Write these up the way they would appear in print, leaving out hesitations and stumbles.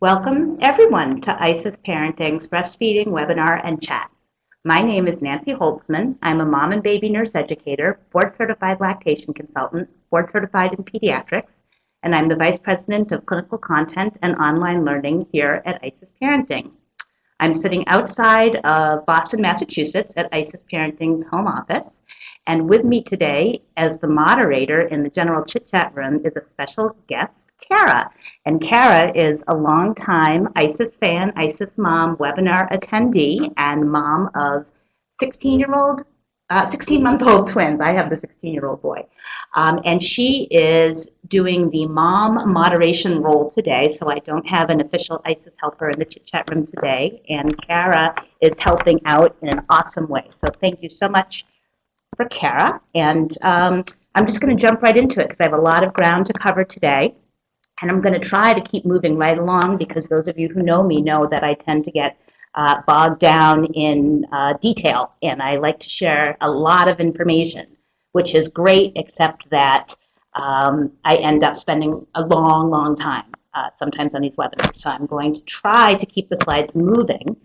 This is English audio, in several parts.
Welcome, everyone, to IsisParenting's Breastfeeding webinar and chat. My name is Nancy Holtzman. I'm a mom and baby nurse educator, board-certified lactation consultant, board-certified in pediatrics, and I'm the Vice President of Clinical Content and Online Learning here at IsisParenting. I'm sitting outside of Boston, Massachusetts at IsisParenting's home office, and with me today as the moderator in the general chit-chat room is a special guest, Kara. And Kara is a longtime ISIS fan, ISIS mom webinar attendee, and mom of 16-month-old twins. I have the 16-year-old boy. And she is doing the mom moderation role today, so I don't have an official ISIS helper in the chit-chat room today. And Kara is helping out in an awesome way. So thank you so much for Kara. And I'm just going to jump right into it because I have a lot of ground to cover today. And I'm going to try to keep moving right along because those of you who know me know that I tend to get bogged down in detail, and I like to share a lot of information, which is great, except that I end up spending a long time sometimes on these webinars. So I'm going to try to keep the slides moving.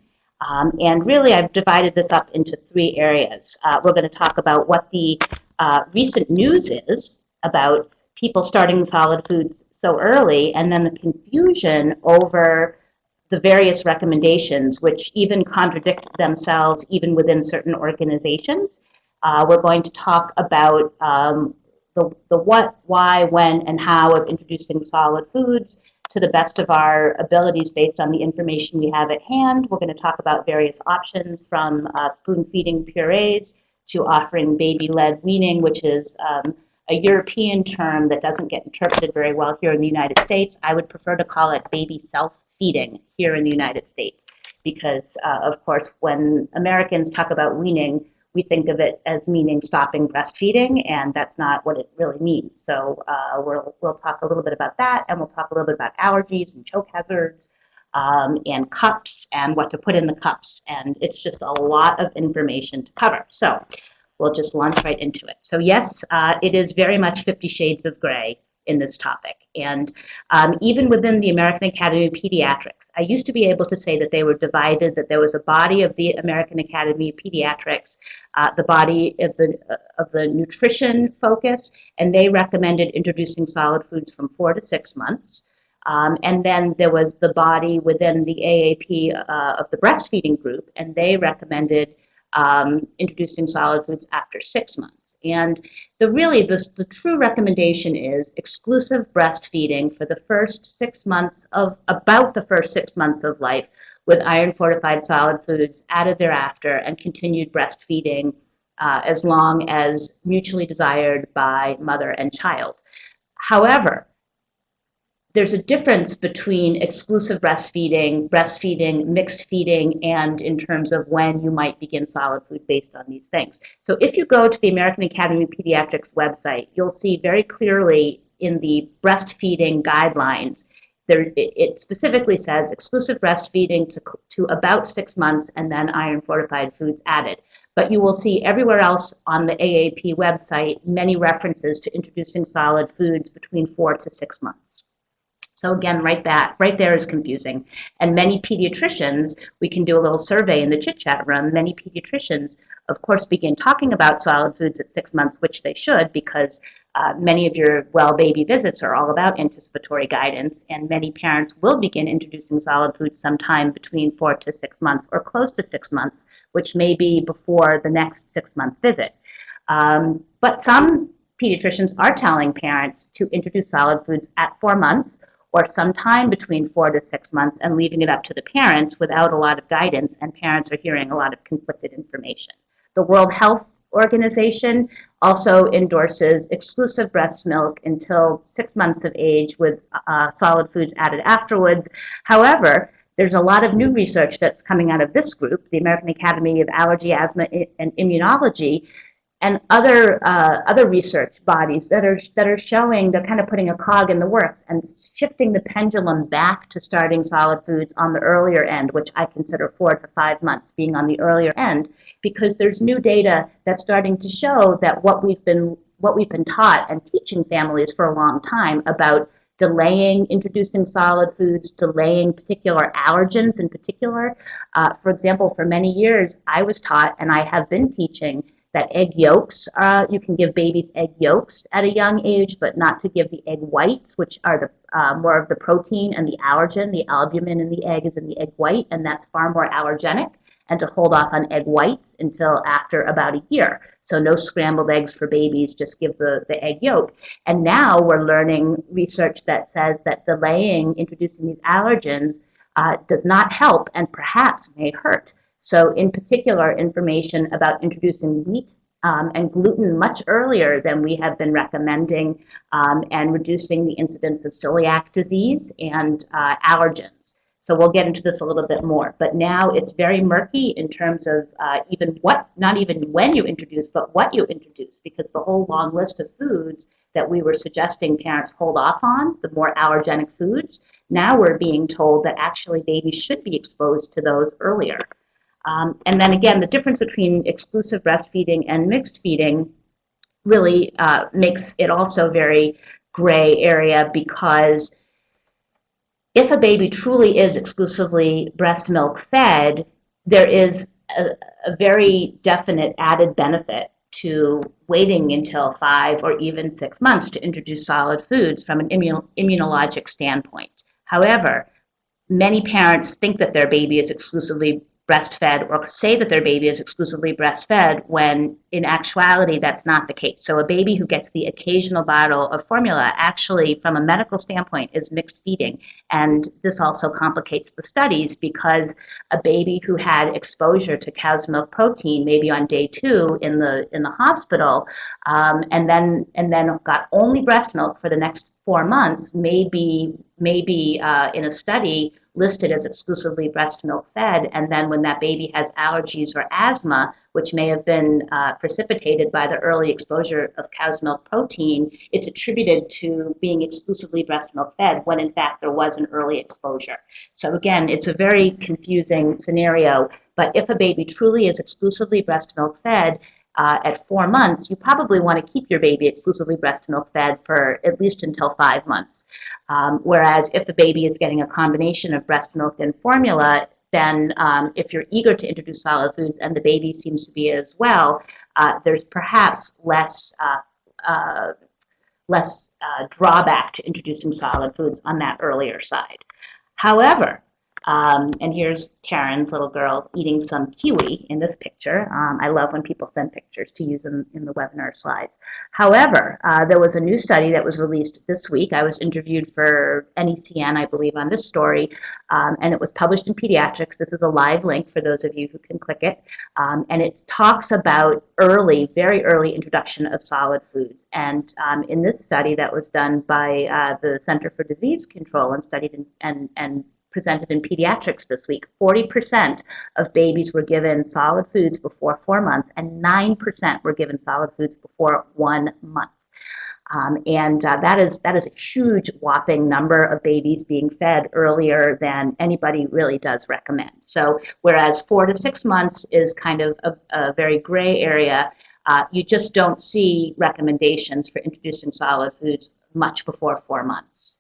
And really, I've divided this up into three areas. We're going to talk about what the recent news is about people starting solid foods so early, and then the confusion over the various recommendations, which even contradict themselves even within certain organizations. We're going to talk about the what, why, when, and how of introducing solid foods to the best of our abilities based on the information we have at hand. We're going to talk about various options from spoon-feeding purees to offering baby-led weaning, which is a European term that doesn't get interpreted very well here in the United States. I would prefer to call it baby self-feeding here in the United States because, of course, when Americans talk about weaning, we think of it as meaning stopping breastfeeding, and that's not what it really means. So we'll talk a little bit about that, and we'll talk a little bit about allergies and choke hazards and cups and what to put in the cups. And it's just a lot of information to cover. So we'll just launch right into it. So yes, it is very much 50 Shades of Gray in this topic. And even within the American Academy of Pediatrics, I used to be able to say that they were divided, that there was a body of the American Academy of Pediatrics, the body of the nutrition focus, and they recommended introducing solid foods from 4 to 6 months. And then there was the body within the AAP of the breastfeeding group, and they recommended introducing solid foods after 6 months. And the true recommendation is exclusive breastfeeding for the first 6 months of, about the first 6 months of life, with iron-fortified solid foods added thereafter, and continued breastfeeding as long as mutually desired by mother and child. However, there's a difference between exclusive breastfeeding, mixed feeding, and in terms of when you might begin solid food based on these things. So if you go to the American Academy of Pediatrics website, you'll see very clearly in the breastfeeding guidelines, it specifically says exclusive breastfeeding to about 6 months and then iron-fortified foods added. But you will see everywhere else on the AAP website many references to introducing solid foods between 4 to 6 months. So again, right there is confusing. And many pediatricians, we can do a little survey in the chit-chat room, many pediatricians, of course, begin talking about solid foods at 6 months, which they should, because many of your well baby visits are all about anticipatory guidance, and many parents will begin introducing solid foods sometime between 4 to 6 months or close to 6 months, which may be before the next 6-month visit. But some pediatricians are telling parents to introduce solid foods at 4 months, or sometime between 4 to 6 months, and leaving it up to the parents without a lot of guidance, and parents are hearing a lot of conflicted information. The World Health Organization also endorses exclusive breast milk until 6 months of age with solid foods added afterwards. However, there's a lot of new research that's coming out of this group, the American Academy of Allergy, Asthma, and Immunology, and other research bodies that are showing, they're kind of putting a cog in the works and shifting the pendulum back to starting solid foods on the earlier end, which I consider 4 to 5 months being on the earlier end, because there's new data that's starting to show that what we've been taught and teaching families for a long time about delaying introducing solid foods, delaying particular allergens in particular. For example, for many years, I was taught, and I have been teaching, that egg yolks, you can give babies egg yolks at a young age, but not to give the egg whites, which are the more of the protein and the allergen. The albumin in the egg is in the egg white, and that's far more allergenic, and to hold off on egg whites until after about a year. So no scrambled eggs for babies, just give the egg yolk. And now we're learning research that says that delaying introducing these allergens does not help and perhaps may hurt. So in particular, information about introducing wheat and gluten much earlier than we have been recommending, and reducing the incidence of celiac disease and allergens. So we'll get into this a little bit more. But now it's very murky in terms of even what, not even when you introduce, but what you introduce, because the whole long list of foods that we were suggesting parents hold off on, the more allergenic foods, now we're being told that actually babies should be exposed to those earlier. And then again, the difference between exclusive breastfeeding and mixed feeding really makes it also very gray area, because if a baby truly is exclusively breast milk fed, there is a very definite added benefit to waiting until 5 or even 6 months to introduce solid foods from an immunologic standpoint. However, many parents think that their baby is exclusively breastfed or say that their baby is exclusively breastfed when in actuality that's not the case. So a baby who gets the occasional bottle of formula actually from a medical standpoint is mixed feeding. And this also complicates the studies, because a baby who had exposure to cow's milk protein maybe on day 2 in the hospital, and then got only breast milk for the next 4 months may be in a study listed as exclusively breast milk fed, and then when that baby has allergies or asthma, which may have been precipitated by the early exposure of cow's milk protein, it's attributed to being exclusively breast milk fed when in fact there was an early exposure. So again, it's a very confusing scenario, but if a baby truly is exclusively breast milk fed, at 4 months, you probably want to keep your baby exclusively breast milk fed for at least until 5 months. Whereas if the baby is getting a combination of breast milk and formula, then if you're eager to introduce solid foods and the baby seems to be as well, there's perhaps less drawback to introducing solid foods on that earlier side. However, and here's Karen's little girl eating some kiwi in this picture. I love when people send pictures to use them in the webinar slides. However, there was a new study that was released this week. I was interviewed for NECN, I believe, on this story, and it was published in Pediatrics. This is a live link for those of you who can click it. And it talks about very early introduction of solid foods. And in this study that was done by the Center for Disease Control and studied and presented in Pediatrics this week, 40% of babies were given solid foods before 4 months, and 9% were given solid foods before 1 month. That is a huge whopping number of babies being fed earlier than anybody really does recommend. So whereas 4 to 6 months is kind of a very gray area, you just don't see recommendations for introducing solid foods much before 4 months.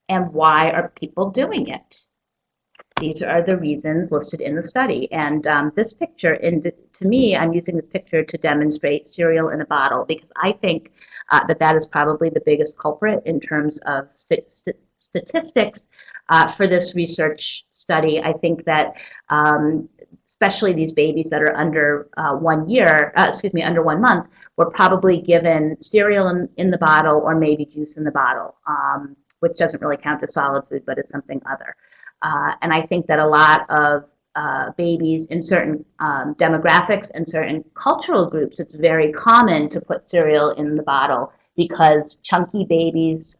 And why are people doing it? These are the reasons listed in the study. And this picture, to me, I'm using this picture to demonstrate cereal in a bottle, because I think that is probably the biggest culprit in terms of statistics for this research study. I think that especially these babies that are under 1 year, under 1 month, were probably given cereal in the bottle or maybe juice in the bottle, which doesn't really count as solid food, but is something other. And I think that a lot of babies in certain demographics and certain cultural groups, it's very common to put cereal in the bottle, because chunky babies,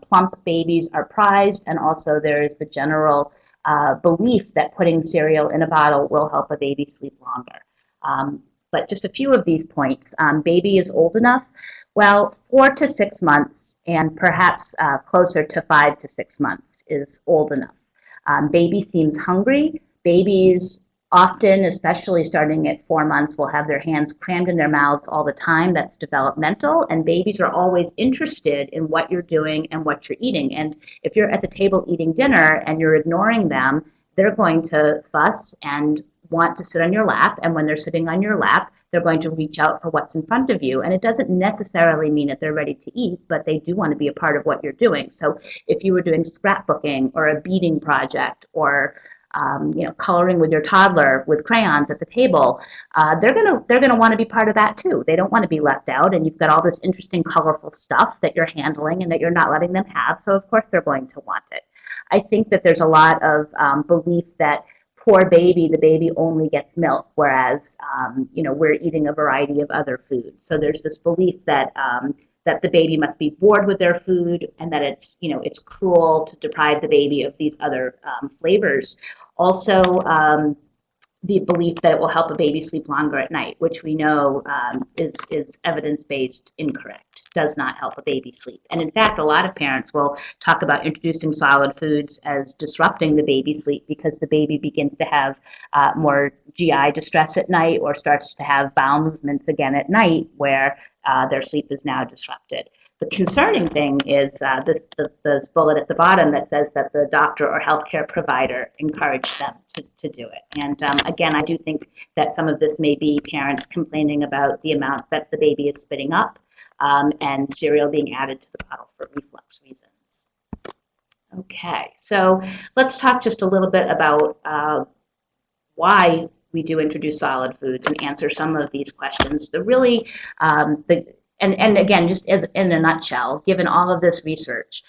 plump babies are prized, and also there is the general belief that putting cereal in a bottle will help a baby sleep longer. But just a few of these points. Baby is old enough. Well, 4 to 6 months, and perhaps closer to 5 to 6 months is old enough. Baby seems hungry. Babies often, especially starting at 4 months, will have their hands crammed in their mouths all the time. That's developmental, and babies are always interested in what you're doing and what you're eating. And if you're at the table eating dinner and you're ignoring them, they're going to fuss and want to sit on your lap. And when they're sitting on your lap, they're going to reach out for what's in front of you. And it doesn't necessarily mean that they're ready to eat, but they do want to be a part of what you're doing. So if you were doing scrapbooking or a beading project, or coloring with your toddler with crayons at the table, they're gonna want to be part of that too. They don't want to be left out, and you've got all this interesting, colorful stuff that you're handling and that you're not letting them have. So of course they're going to want it. I think that there's a lot of belief that poor baby, the baby only gets milk, whereas we're eating a variety of other foods. So there's this belief that that the baby must be bored with their food, and that it's cruel to deprive the baby of these other flavors. Also, the belief that it will help a baby sleep longer at night, which we know is evidence-based incorrect, does not help a baby sleep. And in fact, a lot of parents will talk about introducing solid foods as disrupting the baby's sleep, because the baby begins to have more GI distress at night, or starts to have bowel movements again at night, where their sleep is now disrupted. The concerning thing is this bullet at the bottom that says that the doctor or healthcare provider encouraged them to do it. And again, I do think that some of this may be parents complaining about the amount that the baby is spitting up, and cereal being added to the bottle for reflux reasons. Okay, so let's talk just a little bit about why we do introduce solid foods and answer some of these questions. And again, just as in a nutshell, given all of this research,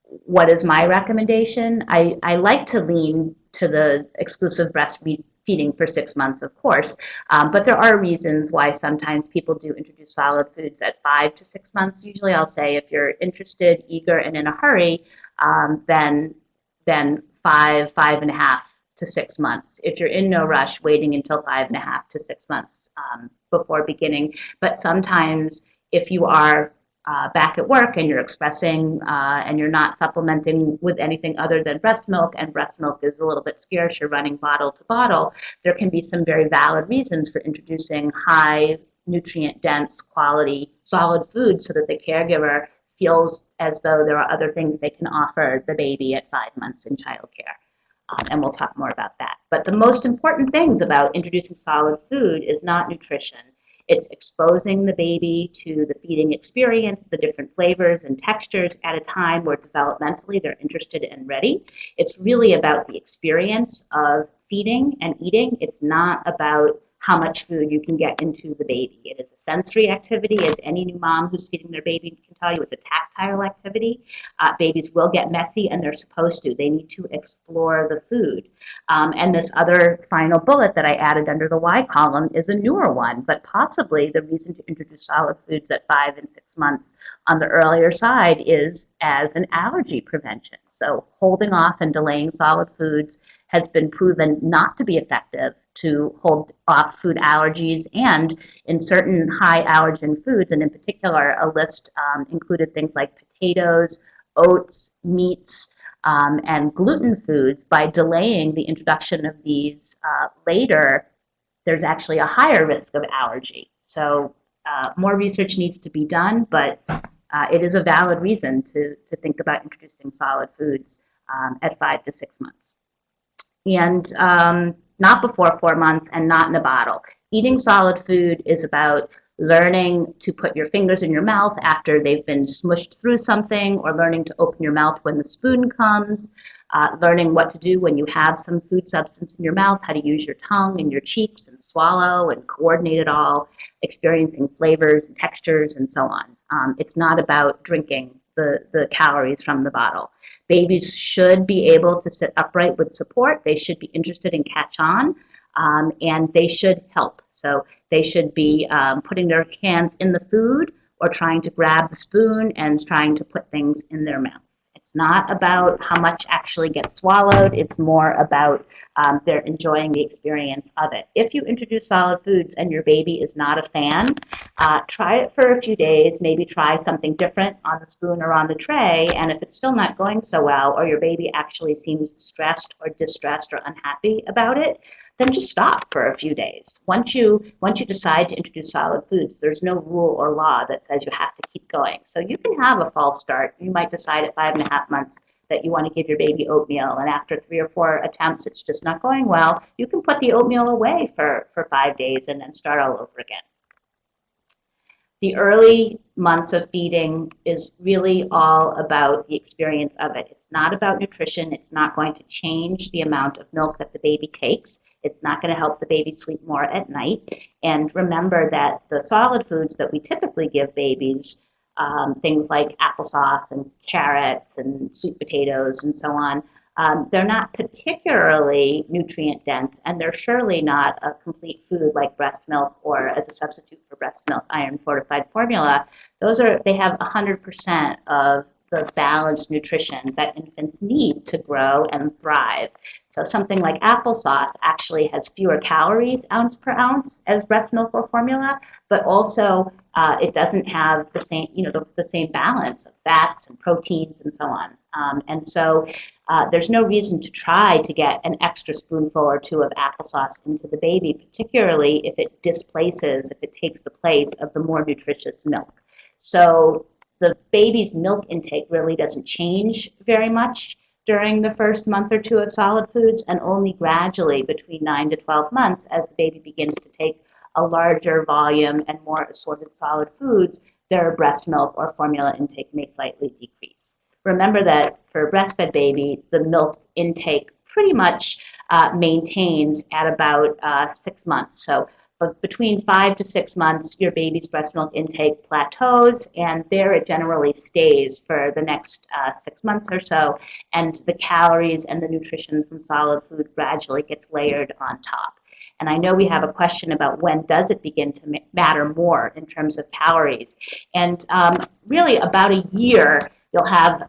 what is my recommendation? I like to lean to the exclusive breastfeeding for 6 months, of course, but there are reasons why sometimes people do introduce solid foods at 5 to 6 months. Usually I'll say if you're interested, eager, and in a hurry, then 5.5 to 6 months. If you're in no rush, waiting until 5.5 to 6 months before beginning. But sometimes if you are back at work and you're expressing and you're not supplementing with anything other than breast milk, and breast milk is a little bit scarce, you're running bottle to bottle, there can be some very valid reasons for introducing high nutrient dense quality solid food, so that the caregiver feels as though there are other things they can offer the baby at 5 months in childcare. And we'll talk more about that. But the most important things about introducing solid food is not nutrition. It's exposing the baby to the feeding experience, the different flavors and textures at a time where developmentally they're interested and ready. It's really about the experience of feeding and eating. It's not about how much food you can get into the baby. It is a sensory activity, as any new mom who's feeding their baby can tell you. It's a tactile activity. Babies will get messy, and they're supposed to. They need to explore the food. And this other final bullet that I added under the Y column is a newer one, but possibly the reason to introduce solid foods at 5 and 6 months on the earlier side is as an allergy prevention. So holding off and delaying solid foods has been proven not to be effective to hold off food allergies, and in certain high allergen foods, and in particular a list included things like potatoes, oats, meats, and gluten foods. By delaying the introduction of these later, there's actually a higher risk of allergy. So more research needs to be done, but it is a valid reason to think about introducing solid foods at 5 to 6 months. And not before 4 months, and not in a bottle. Eating solid food is about learning to put your fingers in your mouth after they've been smushed through something, or learning to open your mouth when the spoon comes, learning what to do when you have some food substance in your mouth, how to use your tongue and your cheeks and swallow and coordinate it all, experiencing flavors and textures and so on. It's not about drinking the calories from the bottle. Babies should be able to sit upright with support. They should be interested in catch on, and they should help. So they should be putting their hands in the food, or trying to grab the spoon and trying to put things in their mouth. It's not about how much actually gets swallowed. It's more about they're enjoying the experience of it. If you introduce solid foods and your baby is not a fan, try it for a few days. Maybe try something different on the spoon or on the tray. And if it's still not going so well, or your baby actually seems stressed or distressed or unhappy about it, then just stop for a few days. Once you decide to introduce solid foods, there's no rule or law that says you have to keep going. So you can have a false start. You might decide at 5.5 months that you want to give your baby oatmeal, and after 3 or 4 attempts, it's just not going well. You can put the oatmeal away for 5 days and then start all over again. The early months of feeding is really all about the experience of it. It's not about nutrition. It's not going to change the amount of milk that the baby takes. It's not going to help the baby sleep more at night. And remember that the solid foods that we typically give babies, things like applesauce and carrots and sweet potatoes and so on, they're not particularly nutrient dense, and they're surely not a complete food like breast milk or as a substitute for breast milk, iron fortified formula. They have 100% of the balanced nutrition that infants need to grow and thrive. So something like applesauce actually has fewer calories ounce per ounce as breast milk or formula, but also it doesn't have the same, the same balance of fats and proteins and so on. And so there's no reason to try to get an extra spoonful or 2 of applesauce into the baby, particularly if it takes the place of the more nutritious milk. So the baby's milk intake really doesn't change very much during the first month or 2 of solid foods, and only gradually between 9 to 12 months as the baby begins to take a larger volume and more assorted solid foods, their breast milk or formula intake may slightly decrease. Remember that for a breastfed baby, the milk intake pretty much maintains at about 6 months. So between 5 to 6 months, your baby's breast milk intake plateaus, and there it generally stays for the next 6 months or so, and the calories and the nutrition from solid food gradually gets layered on top. And I know we have a question about when does it begin to matter more in terms of calories. And really about a year, you'll have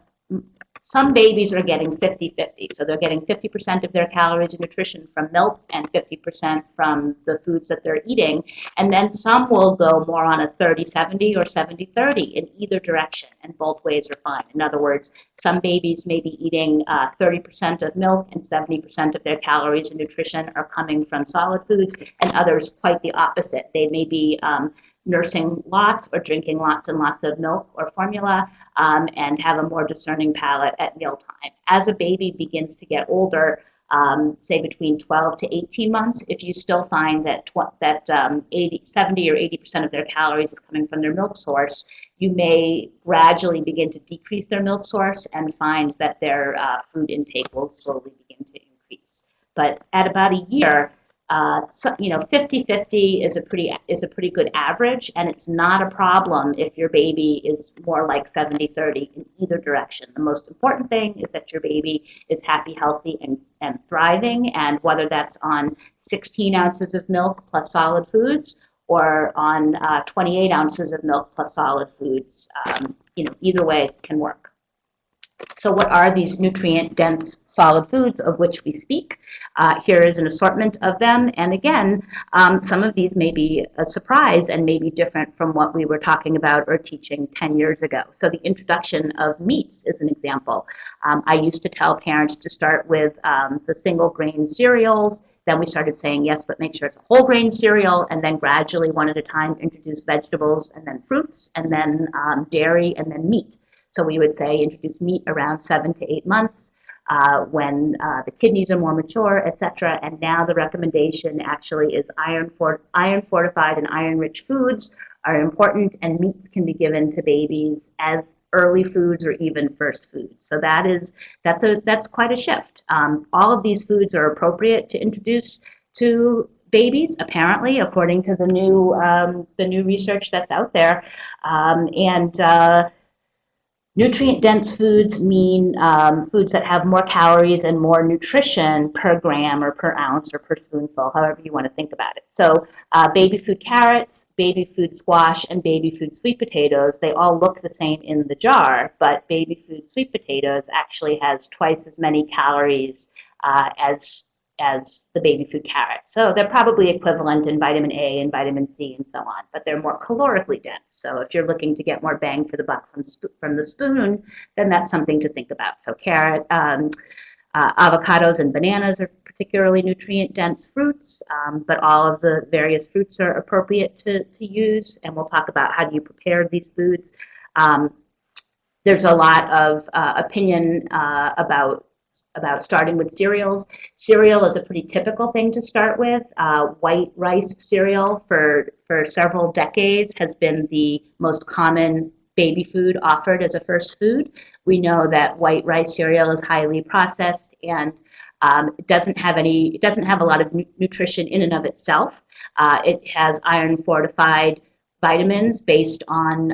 some babies are getting 50-50. So they're getting 50% of their calories and nutrition from milk and 50% from the foods that they're eating. And then some will go more on a 30-70 or 70-30 in either direction, and both ways are fine. In other words, some babies may be eating 30% of milk and 70% of their calories and nutrition are coming from solid foods, and others quite the opposite. They may be nursing lots or drinking lots and lots of milk or formula, and have a more discerning palate at mealtime. As a baby begins to get older, say between 12 to 18 months, if you still find that 70 or 80% of their calories is coming from their milk source, you may gradually begin to decrease their milk source and find that their food intake will slowly begin to increase. But at about a year, 50-50 is a pretty good average, and it's not a problem if your baby is more like 70-30 in either direction. The most important thing is that your baby is happy, healthy, and thriving, and whether that's on 16 ounces of milk plus solid foods or on 28 ounces of milk plus solid foods, either way can work. So what are these nutrient-dense solid foods of which we speak? Here is an assortment of them. And again, some of these may be a surprise and may be different from what we were talking about or teaching 10 years ago. So the introduction of meats is an example. I used to tell parents to start with the single grain cereals. Then we started saying, yes, but make sure it's a whole grain cereal, and then gradually, one at a time, introduce vegetables and then fruits, and then dairy, and then meat. So we would say introduce meat around 7 to 8 months when the kidneys are more mature, etc. And now the recommendation actually is iron fortified and iron-rich foods are important, and meats can be given to babies as early foods or even first foods. So that's quite a shift. All of these foods are appropriate to introduce to babies, apparently, according to the new research that's out there, nutrient-dense foods mean foods that have more calories and more nutrition per gram or per ounce or per spoonful, however you want to think about it. So baby food carrots, baby food squash and baby food sweet potatoes, they all look the same in the jar, but baby food sweet potatoes actually has twice as many calories as the baby food carrots. So they're probably equivalent in vitamin A and vitamin C and so on, but they're more calorically dense. So if you're looking to get more bang for the buck from the spoon, then that's something to think about. So avocados and bananas are particularly nutrient-dense fruits, but all of the various fruits are appropriate to use, and we'll talk about how do you prepare these foods. There's a lot of opinion about starting with cereals. Cereal is a pretty typical thing to start with. White rice cereal for several decades has been the most common baby food offered as a first food. We know that white rice cereal is highly processed and it doesn't have a lot of nutrition in and of itself. It has iron fortified vitamins based on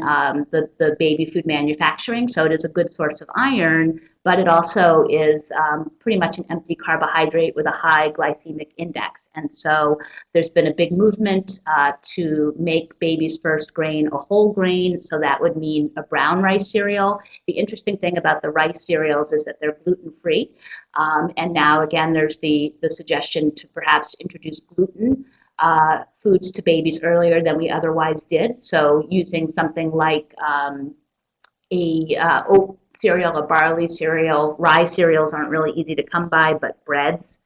the baby food manufacturing, so it is a good source of iron, but it also is pretty much an empty carbohydrate with a high glycemic index. And so there's been a big movement to make baby's first grain a whole grain, so that would mean a brown rice cereal. The interesting thing about the rice cereals is that they're gluten-free, and now again there's the suggestion to perhaps introduce gluten foods to babies earlier than we otherwise did. So using something like oat cereal, a barley cereal. Rye cereals aren't really easy to come by, but breads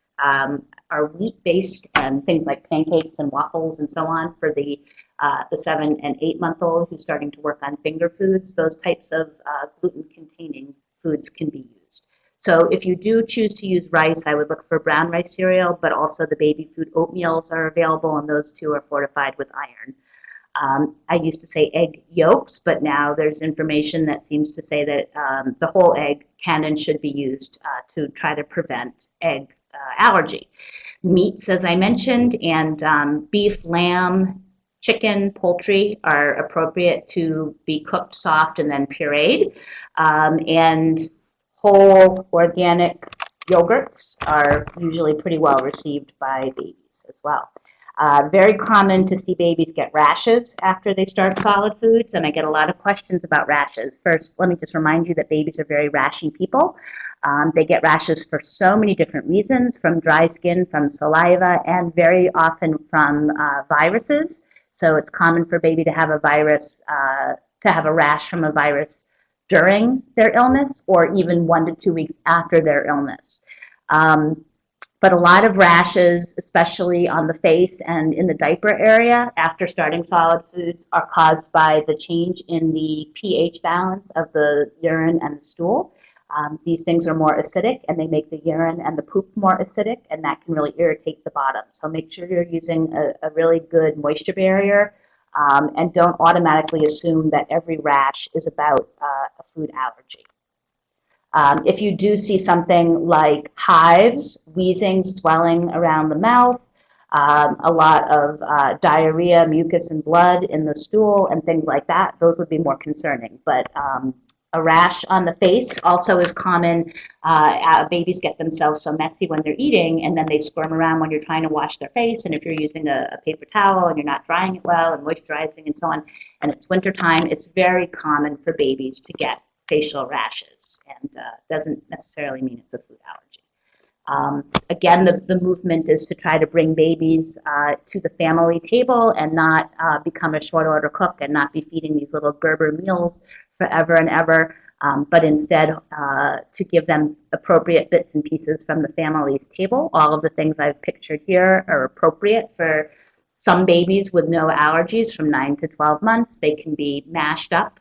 are wheat-based, and things like pancakes and waffles and so on for the 7 and 8 month old who's starting to work on finger foods. Those types of gluten-containing foods can be used. So if you do choose to use rice, I would look for brown rice cereal, but also the baby food oatmeals are available, and those two are fortified with iron. I used to say egg yolks, but now there's information that seems to say that the whole egg can and should be used to try to prevent egg allergy. Meats, as I mentioned, and beef, lamb, chicken, poultry are appropriate to be cooked soft and then pureed. And whole organic yogurts are usually pretty well received by babies as well. Very common to see babies get rashes after they start solid foods, and I get a lot of questions about rashes. First, let me just remind you that babies are very rashy people. They get rashes for so many different reasons, from dry skin, from saliva, and very often from viruses. So it's common for a baby to have a rash from a virus during their illness, or even 1 to 2 weeks after their illness. But a lot of rashes, especially on the face and in the diaper area after starting solid foods, are caused by the change in the pH balance of the urine and the stool. These things are more acidic, and they make the urine and the poop more acidic, and that can really irritate the bottom. So make sure you're using a really good moisture barrier, and don't automatically assume that every rash is about a food allergy. If you do see something like hives, wheezing, swelling around the mouth, a lot of diarrhea, mucus, and blood in the stool, and things like that, those would be more concerning. But a rash on the face also is common. Babies get themselves so messy when they're eating, and then they squirm around when you're trying to wash their face, and if you're using a paper towel and you're not drying it well and moisturizing and so on, and it's wintertime, it's very common for babies to get facial rashes, and doesn't necessarily mean it's a food allergy. Again, the movement is to try to bring babies to the family table and not become a short order cook and not be feeding these little Gerber meals forever and ever, but instead to give them appropriate bits and pieces from the family's table. All of the things I've pictured here are appropriate for some babies with no allergies from 9 to 12 months. They can be mashed up,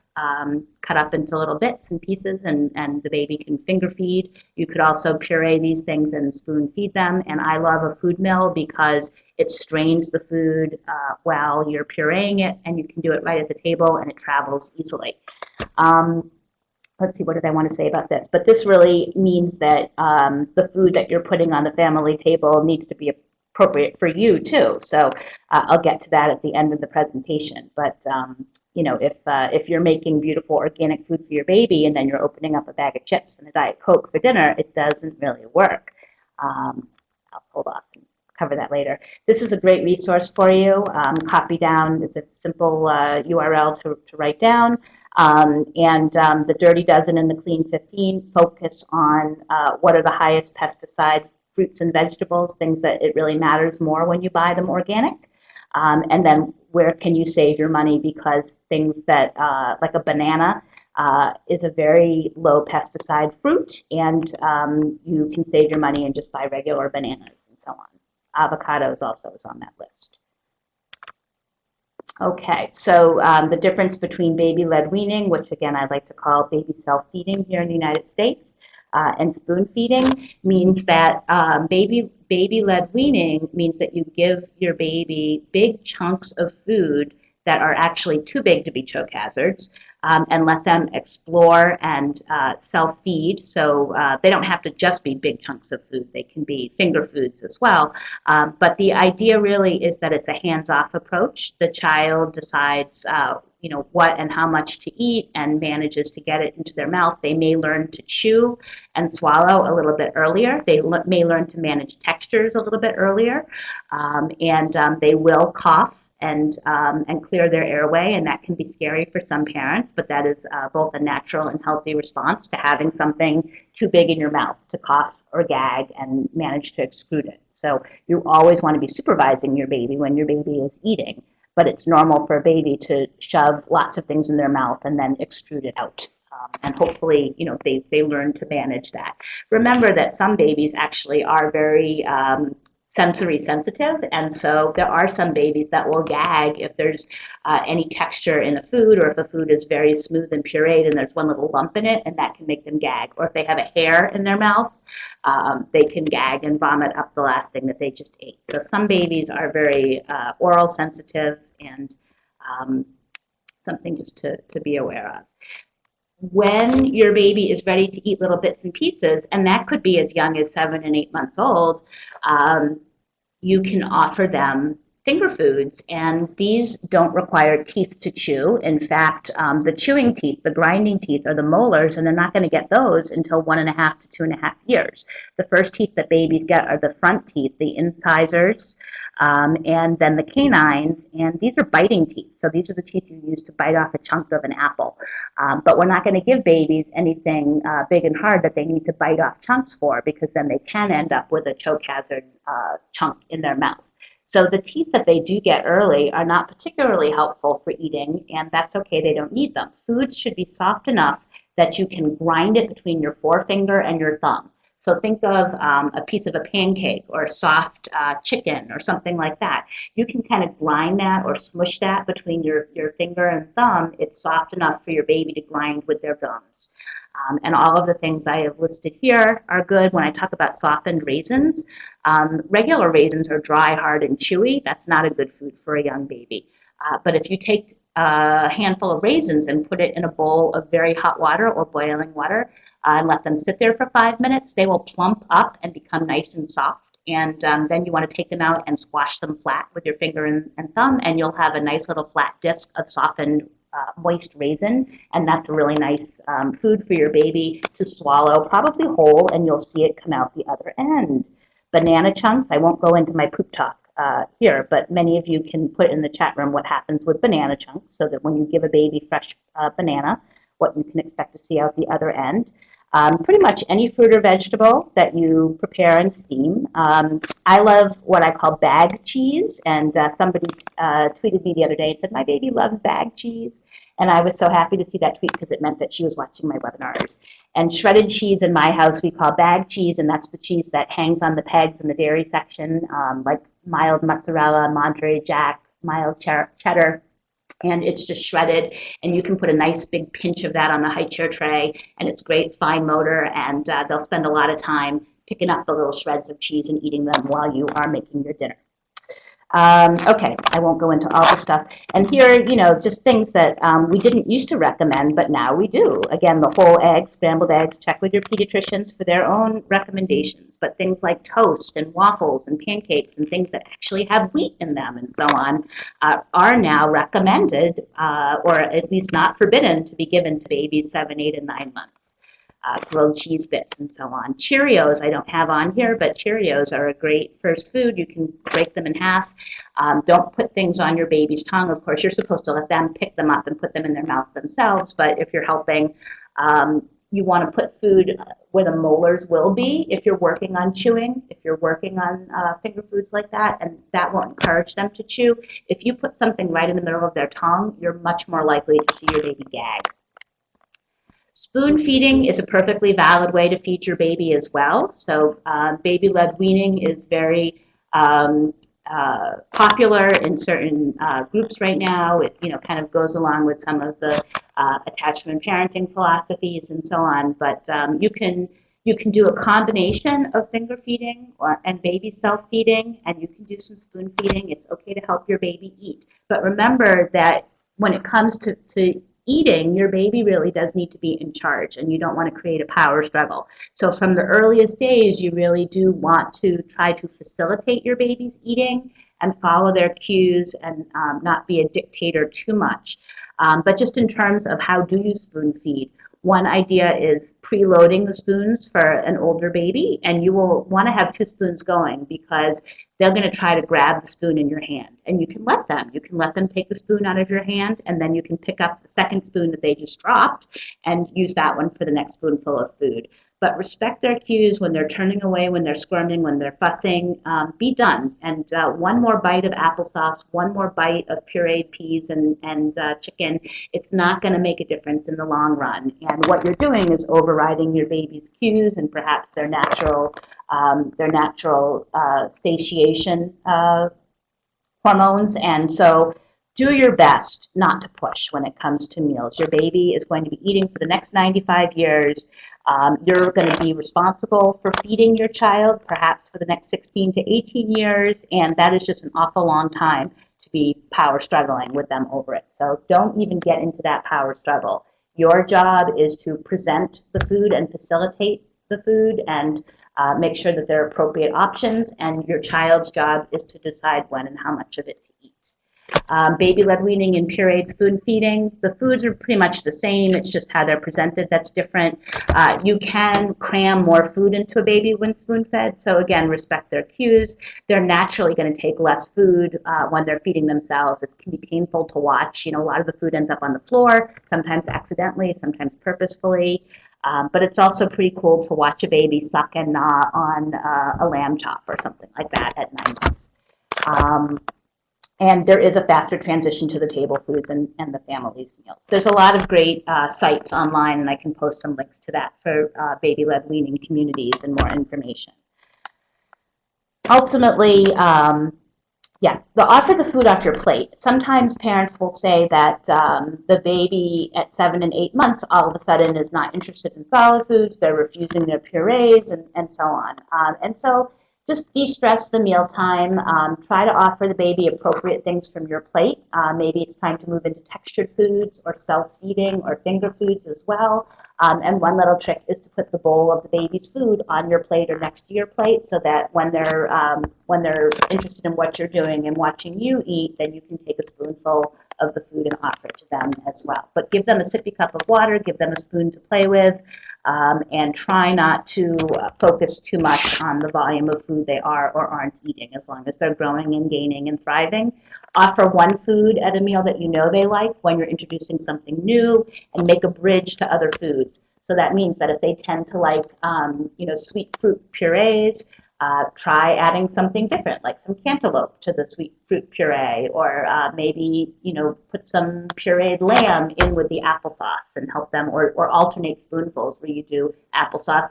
cut up into little bits and pieces, and the baby can finger feed. You could also puree these things and spoon feed them. And I love a food mill because it strains the food while you're pureeing it, and you can do it right at the table, and it travels easily. Let's see, what did I want to say about this? But this really means that the food that you're putting on the family table needs to be appropriate for you too. So I'll get to that at the end of the presentation. But you know, if you're making beautiful organic food for your baby and then you're opening up a bag of chips and a Diet Coke for dinner, it doesn't really work. I'll hold off and cover that later. This is a great resource for you. Copy down, it's a simple URL to write down. The Dirty Dozen and the Clean 15 focus on what are the highest pesticide fruits and vegetables, things that it really matters more when you buy them organic. And then where can you save your money, because things that, like a banana, is a very low pesticide fruit, and you can save your money and just buy regular bananas and so on. Avocados also is on that list. Okay, so the difference between baby-led weaning, which again I like to call baby self-feeding here in the United States, and spoon feeding, means that baby-led weaning means that you give your baby big chunks of food that are actually too big to be choke hazards, and let them explore and self-feed. So they don't have to just be big chunks of food. They can be finger foods as well. But the idea really is that it's a hands-off approach. The child decides what and how much to eat and manages to get it into their mouth. They may learn to chew and swallow a little bit earlier. They may learn to manage textures a little bit earlier. They will cough and clear their airway, and that can be scary for some parents, but that is both a natural and healthy response to having something too big in your mouth to cough or gag and manage to excrete it. So you always want to be supervising your baby when your baby is eating, but it's normal for a baby to shove lots of things in their mouth and then extrude it out. And hopefully, they learn to manage that. Remember that some babies actually are very sensory sensitive, and so there are some babies that will gag if there's any texture in a food, or if a food is very smooth and pureed and there's one little lump in it, and that can make them gag. Or if they have a hair in their mouth, they can gag and vomit up the last thing that they just ate. So some babies are very oral sensitive, and something just to be aware of. When your baby is ready to eat little bits and pieces, and that could be as young as 7 and 8 months old, you can offer them finger foods, and these don't require teeth to chew. In fact, the chewing teeth, the grinding teeth, are the molars, and they're not going to get those until 1.5 to 2.5 years. The first teeth that babies get are the front teeth, the incisors, and then the canines, and these are biting teeth. So these are the teeth you use to bite off a chunk of an apple. But we're not going to give babies anything big and hard that they need to bite off chunks for, because then they can end up with a choke hazard chunk in their mouth. So the teeth that they do get early are not particularly helpful for eating, and that's okay, they don't need them. Food should be soft enough that you can grind it between your forefinger and your thumb. So think of a piece of a pancake or soft chicken or something like that. You can kind of grind that or smush that between your finger and thumb. It's soft enough for your baby to grind with their gums. And all of the things I have listed here are good. When I talk about softened raisins, regular raisins are dry, hard, and chewy. That's not a good food for a young baby. But if you take a handful of raisins and put it in a bowl of very hot water or boiling water, and let them sit there for 5 minutes, they will plump up and become nice and soft. And then you want to take them out and squash them flat with your finger and thumb, and you'll have a nice little flat disc of softened moist raisin, and that's a really nice food for your baby to swallow, probably whole, and you'll see it come out the other end. Banana chunks, I won't go into my poop talk here, but many of you can put in the chat room what happens with banana chunks, so that when you give a baby fresh banana, what you can expect to see out the other end. Pretty much any fruit or vegetable that you prepare and steam. I love what I call bag cheese, and somebody tweeted me the other day and said, my baby loves bag cheese, and I was so happy to see that tweet because it meant that she was watching my webinars. And shredded cheese in my house we call bag cheese, and that's the cheese that hangs on the pegs in the dairy section, like mild mozzarella, Monterey Jack, mild cheddar. And it's just shredded, and you can put a nice big pinch of that on the high chair tray, and it's great fine motor, and they'll spend a lot of time picking up the little shreds of cheese and eating them while you are making your dinner. Okay, I won't go into all the stuff. And here, just things that we didn't used to recommend, but now we do. Again, the whole eggs, scrambled eggs, check with your pediatricians for their own recommendations. But things like toast and waffles and pancakes and things that actually have wheat in them and so on are now recommended, or at least not forbidden, to be given to babies 7, 8, and 9 months. grilled cheese bits and so on. Cheerios I don't have on here, but Cheerios are a great first food. You can break them in half. Don't put things on your baby's tongue. Of course, you're supposed to let them pick them up and put them in their mouth themselves, but if you're helping, you want to put food where the molars will be if you're working on chewing, if you're working on finger foods like that, and that will encourage them to chew. If you put something right in the middle of their tongue, you're much more likely to see your baby gag. Spoon feeding is a perfectly valid way to feed your baby as well. So baby led weaning is very popular in certain groups right now. It kind of goes along with some of the attachment parenting philosophies and so on. But you can do a combination of finger feeding and baby self feeding, and you can do some spoon feeding. It's okay to help your baby eat, but remember that when it comes to eating, your baby really does need to be in charge, and you don't want to create a power struggle. So from the earliest days, you really do want to try to facilitate your baby's eating and follow their cues and not be a dictator too much. But just in terms of how do you spoon feed, one idea is preloading the spoons for an older baby, and you will want to have 2 spoons going because they're going to try to grab the spoon in your hand, and you can let them. You can let them take the spoon out of your hand, and then you can pick up the second spoon that they just dropped and use that one for the next spoonful of food. But respect their cues when they're turning away, when they're squirming, when they're fussing. Be done. And one more bite of applesauce, one more bite of pureed peas and chicken, it's not going to make a difference in the long run. And what you're doing is overriding your baby's cues and perhaps their natural satiation hormones. And so do your best not to push when it comes to meals. Your baby is going to be eating for the next 95 years. You're going to be responsible for feeding your child perhaps for the next 16 to 18 years, and that is just an awful long time to be power struggling with them over it. So don't even get into that power struggle. Your job is to present the food and facilitate the food and make sure that there are appropriate options, and your child's job is to decide when and how much of it to eat. Baby led weaning and pureed spoon feeding, the foods are pretty much the same, it's just how they're presented that's different. You can cram more food into a baby when spoon fed, so again, respect their cues. They're naturally going to take less food when they're feeding themselves. It can be painful to watch. A lot of the food ends up on the floor, sometimes accidentally, sometimes purposefully. But it's also pretty cool to watch a baby suck and gnaw on a lamb chop or something like that at 9 months. And there is a faster transition to the table foods and the family's meals. There's a lot of great sites online, and I can post some links to that for baby-led weaning communities and more information. Ultimately, offer the food off your plate. Sometimes parents will say that the baby at 7 and 8 months all of a sudden is not interested in solid foods, they're refusing their purees and so on. And so just de-stress the mealtime. Try to offer the baby appropriate things from your plate. Maybe it's time to move into textured foods or self-feeding or finger foods as well. And one little trick is to put the bowl of the baby's food on your plate or next to your plate so that when they're interested in what you're doing and watching you eat, then you can take a spoonful of the food and offer it to them as well. But give them a sippy cup of water, give them a spoon to play with, and try not to focus too much on the volume of food they are or aren't eating, as long as they're growing and gaining and thriving. Offer one food at a meal that you know they like when you're introducing something new, and make a bridge to other foods. So that means that if they tend to like, sweet fruit purees, try adding something different, like some cantaloupe to the sweet fruit puree, or maybe, put some pureed lamb in with the applesauce and help them, or alternate spoonfuls where you do applesauce,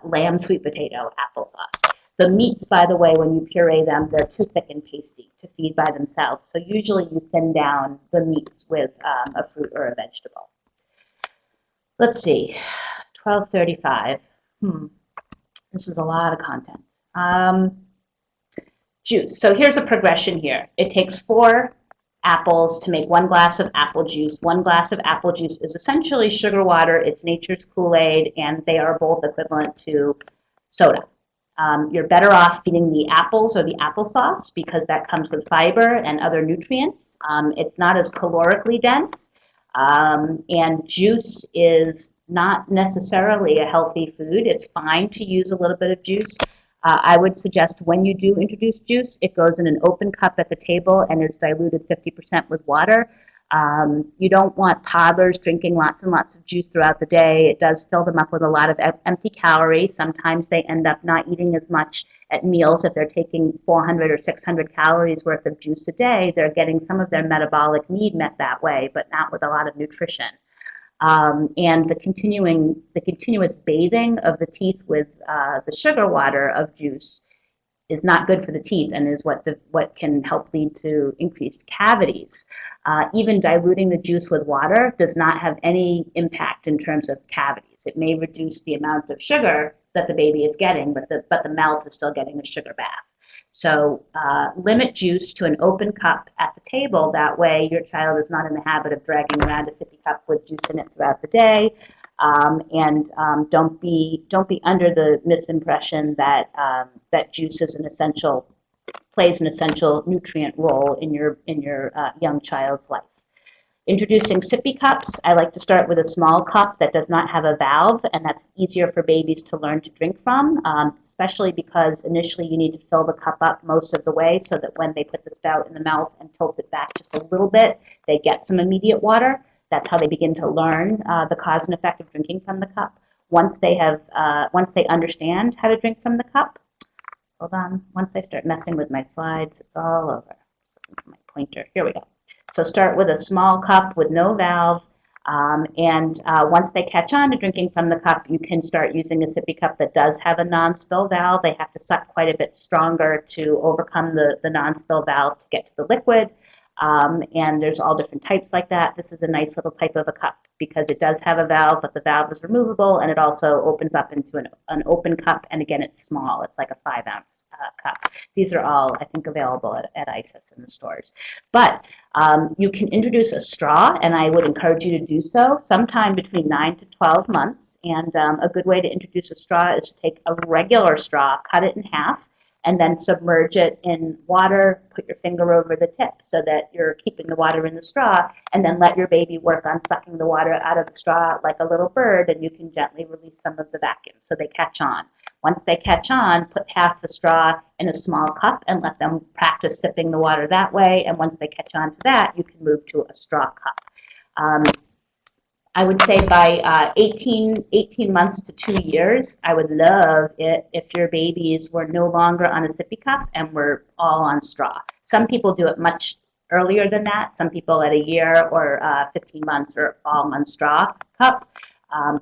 lamb, sweet potato, applesauce. The meats, by the way, when you puree them, they're too thick and pasty to feed by themselves. So usually you thin down the meats with a fruit or a vegetable. Let's see, 12:35. This is a lot of content. Juice. So here's a progression here. It takes 4 apples to make 1 glass of apple juice. 1 glass of apple juice is essentially sugar water. It's nature's Kool-Aid, and they are both equivalent to soda. You're better off feeding the apples or the applesauce because that comes with fiber and other nutrients. It's not as calorically dense, and juice is not necessarily a healthy food. It's fine to use a little bit of juice. I would suggest when you do introduce juice, it goes in an open cup at the table and is diluted 50% with water. You don't want toddlers drinking lots and lots of juice throughout the day. It does fill them up with a lot of empty calories. Sometimes they end up not eating as much at meals. If they're taking 400 or 600 calories worth of juice a day, they're getting some of their metabolic need met that way, but not with a lot of nutrition. And the continuous bathing of the teeth with the sugar water of juice is not good for the teeth and is what can help lead to increased cavities. Even diluting the juice with water does not have any impact in terms of cavities. It may reduce the amount of sugar that the baby is getting, but the mouth is still getting a sugar bath. So limit juice to an open cup at the table. That way your child is not in the habit of dragging around a sippy cup with juice in it throughout the day. And don't be under the misimpression that that juice is plays an essential nutrient role in your young child's life. Introducing sippy cups, I like to start with a small cup that does not have a valve, and that's easier for babies to learn to drink from, especially because initially you need to fill the cup up most of the way so that when they put the spout in the mouth and tilt it back just a little bit, they get some immediate water. That's how they begin to learn the cause and effect of drinking from the cup. Once they understand how to drink from the cup, hold on, once I start messing with my slides, it's all over. My pointer, here we go. So start with a small cup with no valve, and once they catch on to drinking from the cup, you can start using a sippy cup that does have a non-spill valve. They have to suck quite a bit stronger to overcome the non-spill valve to get to the liquid. And there's all different types like that. This is a nice little type of a cup because it does have a valve, but the valve is removable, and it also opens up into an open cup, and again, it's small. It's like a 5-ounce cup. These are all, I think, available at ISIS in the stores. But you can introduce a straw, and I would encourage you to do so sometime between 9 to 12 months. And a good way to introduce a straw is to take a regular straw, cut it in half, and then submerge it in water, put your finger over the tip so that you're keeping the water in the straw, and then let your baby work on sucking the water out of the straw like a little bird, and you can gently release some of the vacuum so they catch on. Once they catch on, put half the straw in a small cup and let them practice sipping the water that way, and once they catch on to that, you can move to a straw cup. I would say by 18 months to 2 years, I would love it if your babies were no longer on a sippy cup and were all on straw. Some people do it much earlier than that. Some people at a year or 15 months are all on straw cup.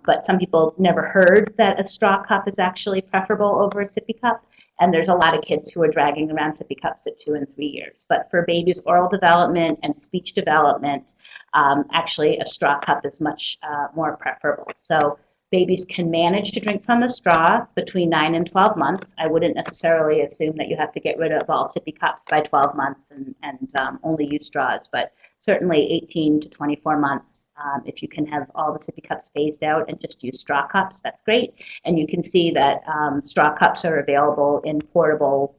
But some people never heard that a straw cup is actually preferable over a sippy cup. And there's a lot of kids who are dragging around sippy cups at 2 and 3 years. But for babies' oral development and speech development, actually a straw cup is much more preferable. So babies can manage to drink from a straw between 9 and 12 months. I wouldn't necessarily assume that you have to get rid of all sippy cups by 12 months and only use straws, but certainly 18 to 24 months. If you can have all the sippy cups phased out and just use straw cups, that's great. And you can see that straw cups are available in portable,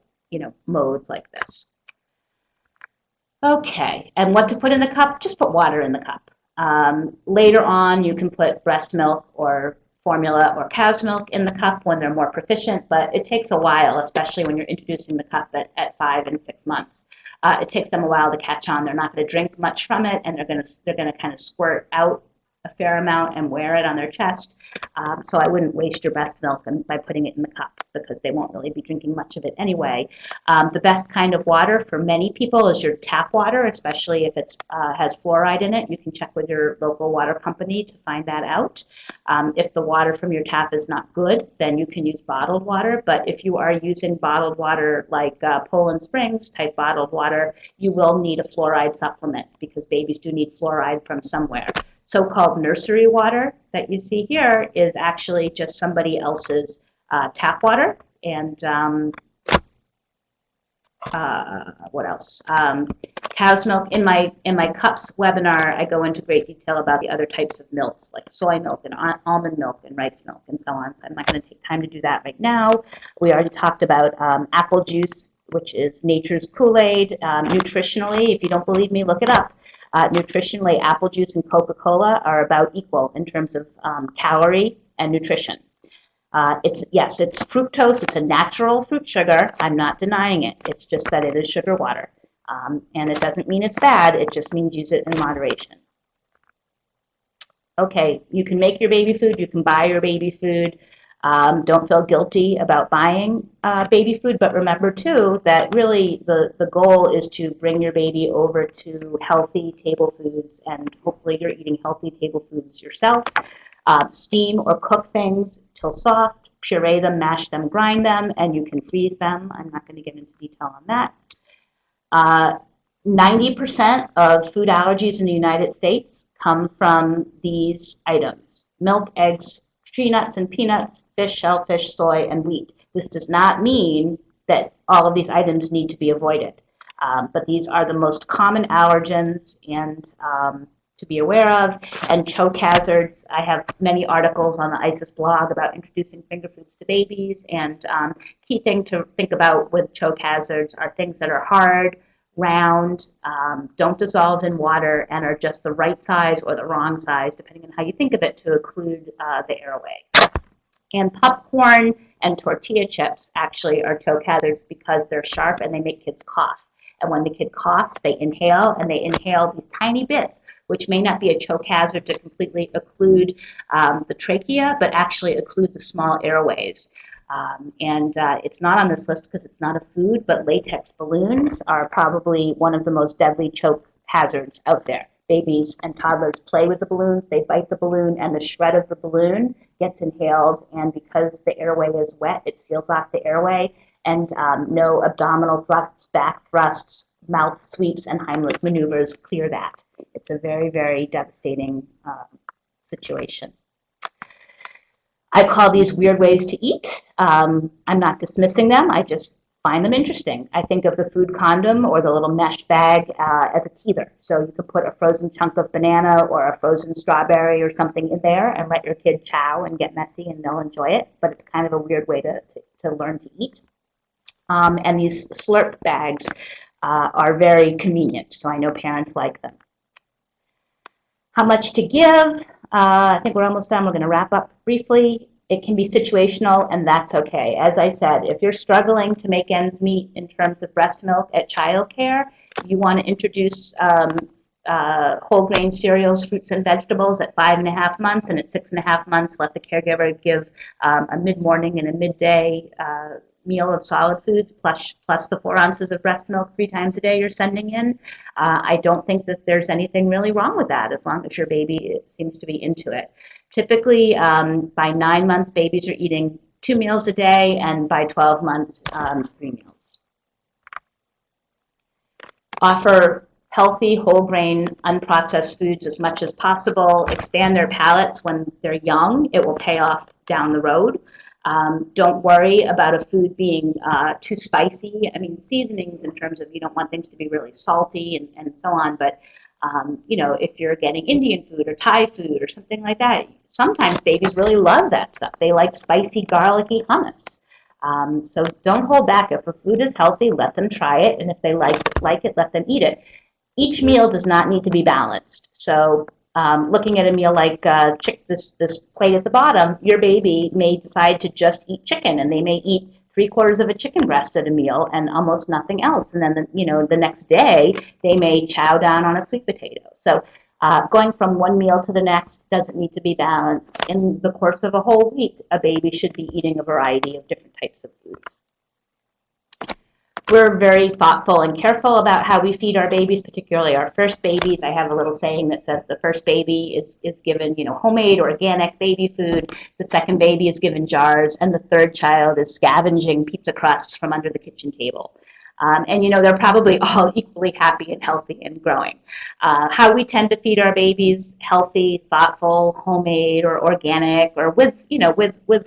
modes like this. Okay, and what to put in the cup? Just put water in the cup. Later on, you can put breast milk or formula or cow's milk in the cup when they're more proficient, but it takes a while, especially when you're introducing the cup at 5 and 6 months. It takes them a while to catch on. They're not going to drink much from it, and they're going to kind of squirt out a fair amount and wear it on their chest. So I wouldn't waste your breast milk by putting it in the cup because they won't really be drinking much of it anyway. The best kind of water for many people is your tap water, especially if it has fluoride in it. You can check with your local water company to find that out. If the water from your tap is not good, then you can use bottled water. But if you are using bottled water like Poland Springs type bottled water, you will need a fluoride supplement because babies do need fluoride from somewhere. So-called nursery water that you see here is actually just somebody else's tap water. And what else? Cow's milk. In my cups webinar, I go into great detail about the other types of milks, like soy milk and almond milk and rice milk and so on. So I'm not going to take time to do that right now. We already talked about apple juice, which is nature's Kool-Aid. Nutritionally, if you don't believe me, look it up. Nutritionally, apple juice and Coca-Cola are about equal in terms of calorie and nutrition. Yes, it's fructose. It's a natural fruit sugar. I'm not denying it. It's just that it is sugar water. And it doesn't mean it's bad. It just means use it in moderation. Okay, you can make your baby food. You can buy your baby food. Don't feel guilty about buying baby food, but remember too that really the goal is to bring your baby over to healthy table foods, and hopefully you're eating healthy table foods yourself. Steam or cook things till soft, puree them, mash them, grind them, and you can freeze them. I'm not going to get into detail on that. 90% of food allergies in the United States come from these items: milk, eggs, tree nuts and peanuts, fish, shellfish, soy, and wheat. This does not mean that all of these items need to be avoided, but these are the most common allergens and to be aware of. And choke hazards, I have many articles on the ISIS blog about introducing finger foods to babies, and key thing to think about with choke hazards are things that are hard, round, don't dissolve in water, and are just the right size or the wrong size, depending on how you think of it, to occlude the airway. And popcorn and tortilla chips actually are choke hazards because they're sharp and they make kids cough. And when the kid coughs, they inhale, and they inhale these tiny bits, which may not be a choke hazard to completely occlude the trachea, but actually occlude the small airways. It's not on this list because it's not a food, but latex balloons are probably one of the most deadly choke hazards out there. Babies and toddlers play with the balloons, they bite the balloon, and the shred of the balloon gets inhaled, and because the airway is wet, it seals off the airway, and no abdominal thrusts, back thrusts, mouth sweeps, and Heimlich maneuvers clear that. It's a very, very devastating situation. I call these weird ways to eat. I'm not dismissing them. I just find them interesting. I think of the food condom or the little mesh bag as a teether. So you could put a frozen chunk of banana or a frozen strawberry or something in there and let your kid chow and get messy, and they'll enjoy it. But it's kind of a weird way to learn to eat. And these slurp bags are very convenient, so I know parents like them. How much to give? I think we're almost done. We're going to wrap up briefly. It can be situational, and that's okay. As I said, if you're struggling to make ends meet in terms of breast milk at childcare, you want to introduce whole grain cereals, fruits, and vegetables at 5.5 months, and at 6.5 months, let the caregiver give a mid-morning and a midday meal of solid foods plus the 4 ounces of breast milk 3 times a day you're sending in. I don't think that there's anything really wrong with that as long as your baby seems to be into it. Typically, by 9 months, babies are eating 2 meals a day, and by 12 months, 3 meals. Offer healthy, whole grain, unprocessed foods as much as possible. Expand their palates when they're young. It will pay off down the road. Don't worry about a food being too spicy. I mean, seasonings in terms of you don't want things to be really salty and so on, but you know, if you're getting Indian food or Thai food or something like that, sometimes babies really love that stuff. They like spicy, garlicky hummus. So don't hold back. If a food is healthy, let them try it, and if they like it, let them eat it. Each meal does not need to be balanced. So looking at a meal like this plate at the bottom, your baby may decide to just eat chicken, and they may eat 3/4 of a chicken breast at a meal and almost nothing else. And then the next day they may chow down on a sweet potato. So going from one meal to the next doesn't need to be balanced. In the course of a whole week, a baby should be eating a variety of different types of foods. We're very thoughtful and careful about how we feed our babies, particularly our first babies. I have a little saying that says the first baby is given, homemade organic baby food. The second baby is given jars, and the third child is scavenging pizza crusts from under the kitchen table. And they're probably all equally happy and healthy and growing. How we tend to feed our babies: healthy, thoughtful, homemade, or organic, or with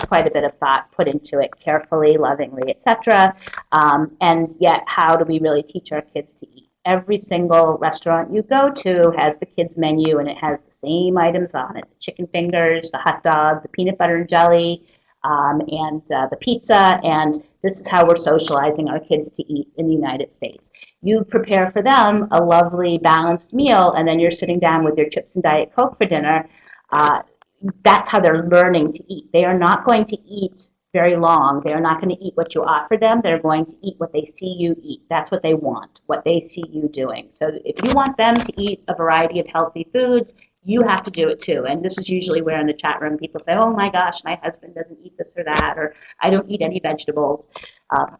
quite a bit of thought put into it, carefully, lovingly, etc. And yet, how do we really teach our kids to eat? Every single restaurant you go to has the kids' menu, and it has the same items on it: the chicken fingers, the hot dog, the peanut butter and jelly, and the pizza, and this is how we're socializing our kids to eat in the United States. You prepare for them a lovely balanced meal, and then you're sitting down with your chips and Diet Coke for dinner. That's how they're learning to eat. They are not going to eat very long. They are not going to eat what you offer them. They're going to eat what they see you eat. That's what they want, what they see you doing. So if you want them to eat a variety of healthy foods, you have to do it too. And this is usually where in the chat room people say, oh my gosh, my husband doesn't eat this or that, or I don't eat any vegetables.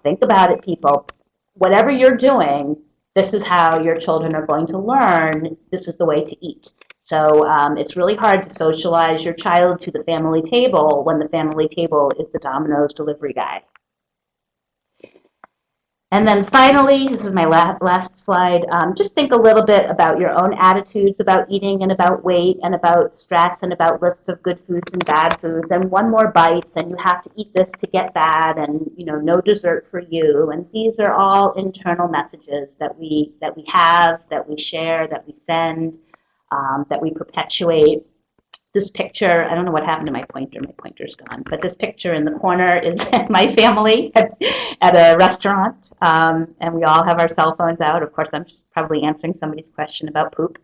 Think about it, people. Whatever you're doing, this is how your children are going to learn. This is the way to eat. So it's really hard to socialize your child to the family table when the family table is the Domino's delivery guy. And then finally, this is my last slide, just think a little bit about your own attitudes about eating and about weight and about stress and about lists of good foods and bad foods and one more bite and you have to eat this to get that and no dessert for you. And these are all internal messages that we have, that we share, that we send, that we perpetuate. This picture, I don't know what happened to my pointer. My pointer's gone. But this picture in the corner is my family at a restaurant. And we all have our cell phones out. Of course, I'm probably answering somebody's question about poop.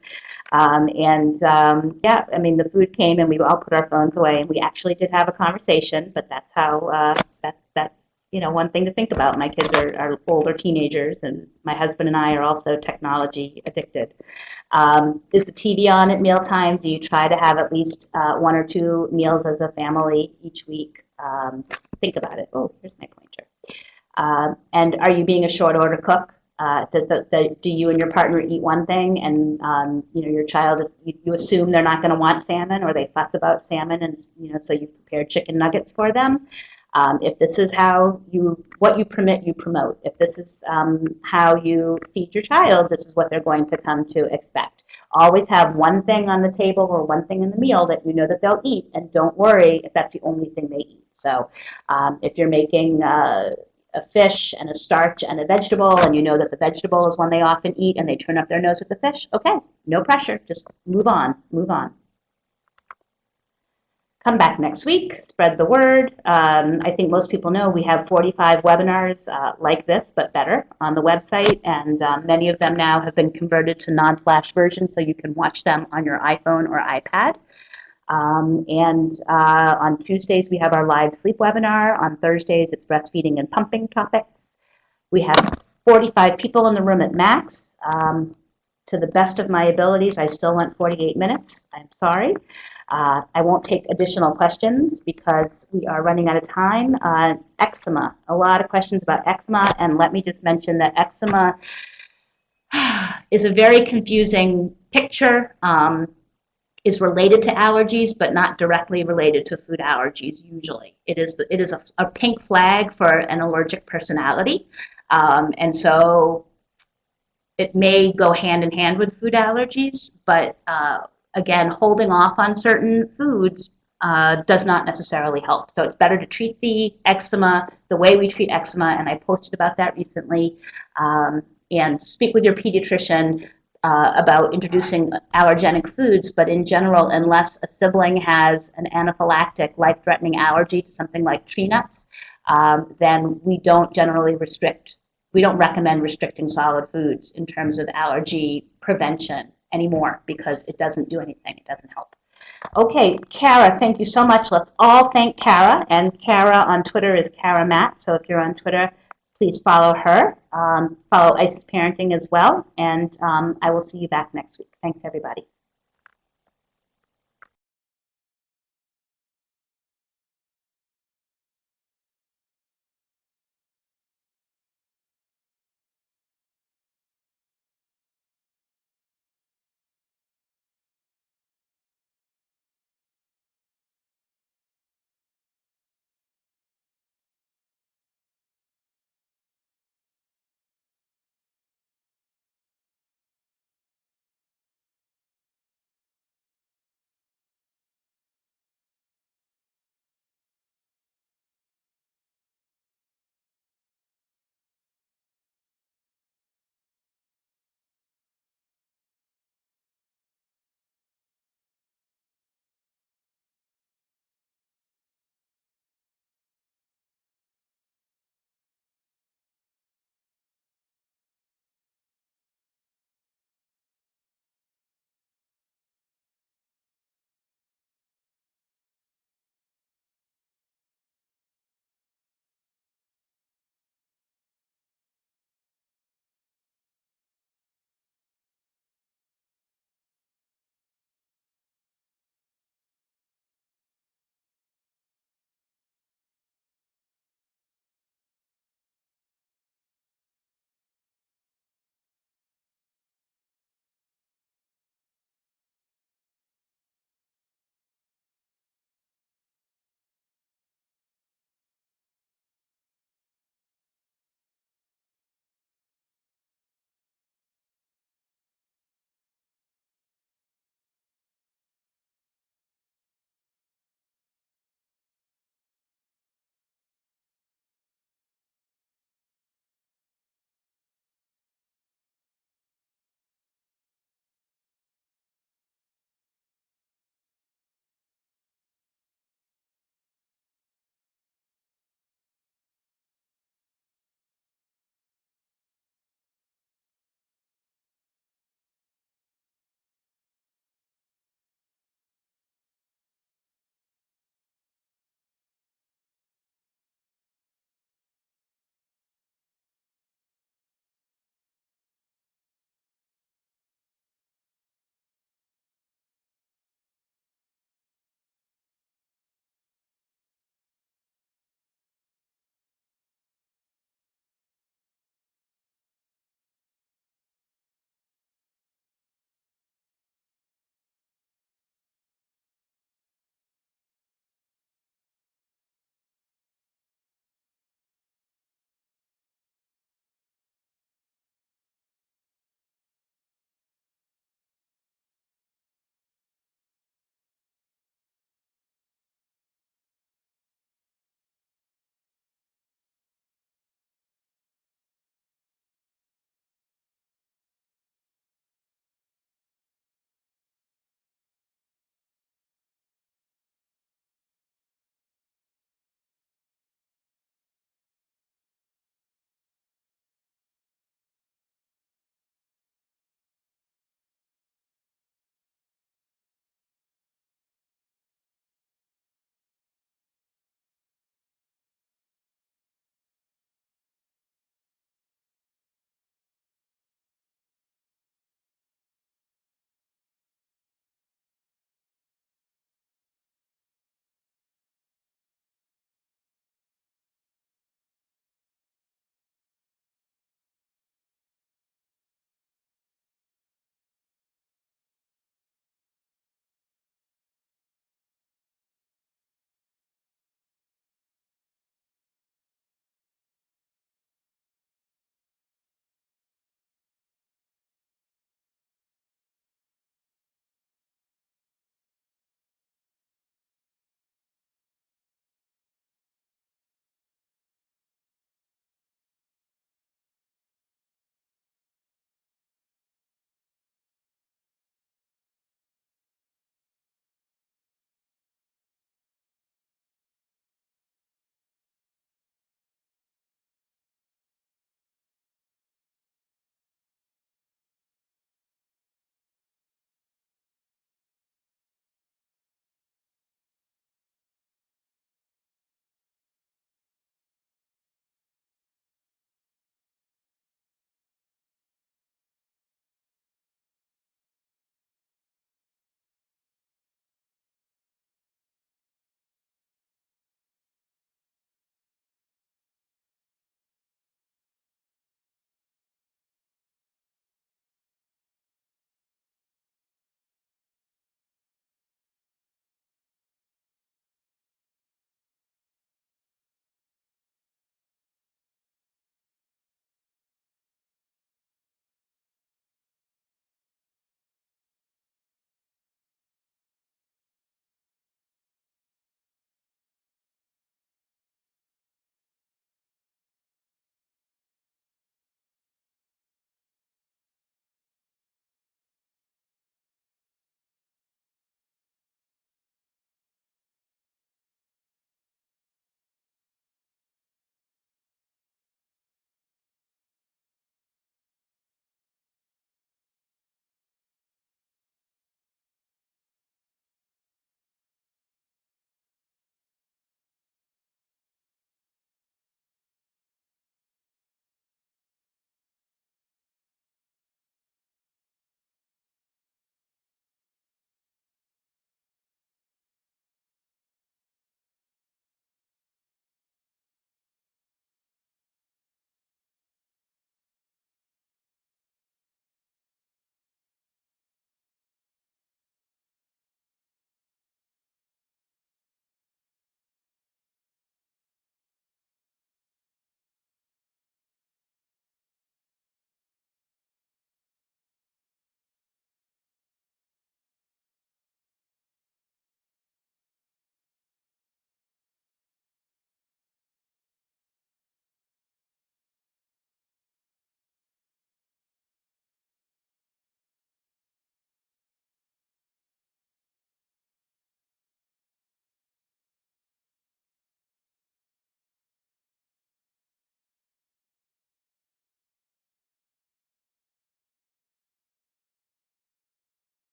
Yeah, I mean, the food came and we all put our phones away. And we actually did have a conversation. But that's how, that's one thing to think about. My kids are older teenagers. And my husband and I are also technology addicted. Is the TV on at mealtime? Do you try to have at least 1 or 2 meals as a family each week? Think about it. Oh, here's my pointer. And are you being a short order cook? Do you and your partner eat one thing and your child you assume they're not going to want salmon or they fuss about salmon and so you prepare chicken nuggets for them? If this is what you permit, you promote. If this is how you feed your child, this is what they're going to come to expect. Always have one thing on the table or one thing in the meal that you know that they'll eat, and don't worry if that's the only thing they eat. So if you're making a fish and a starch and a vegetable, and you know that the vegetable is one they often eat, and they turn up their nose at the fish, okay, no pressure, just move on, move on. Come back next week, spread the word. I think most people know we have 45 webinars like this, but better, on the website, and many of them now have been converted to non-flash versions, so you can watch them on your iPhone or iPad. On Tuesdays, we have our live sleep webinar. On Thursdays, it's breastfeeding and pumping topics. We have 45 people in the room at max. To the best of my abilities, I still went 48 minutes. I'm sorry. I won't take additional questions because we are running out of time. Eczema, a lot of questions about eczema, and let me just mention that eczema is a very confusing picture, is related to allergies, but not directly related to food allergies usually. It is a pink flag for an allergic personality, and so it may go hand in hand with food allergies, but again, holding off on certain foods does not necessarily help. So it's better to treat the eczema the way we treat eczema, and I posted about that recently, and speak with your pediatrician about introducing allergenic foods, but in general, unless a sibling has an anaphylactic, life-threatening allergy to something like tree nuts, then we don't generally we don't recommend restricting solid foods in terms of allergy prevention anymore because it doesn't do anything. It doesn't help. Okay, Kara, thank you so much. Let's all thank Kara. And Kara on Twitter is Kara Matt. So if you're on Twitter, please follow her. Follow IsisParenting as well. And I will see you back next week. Thanks, everybody.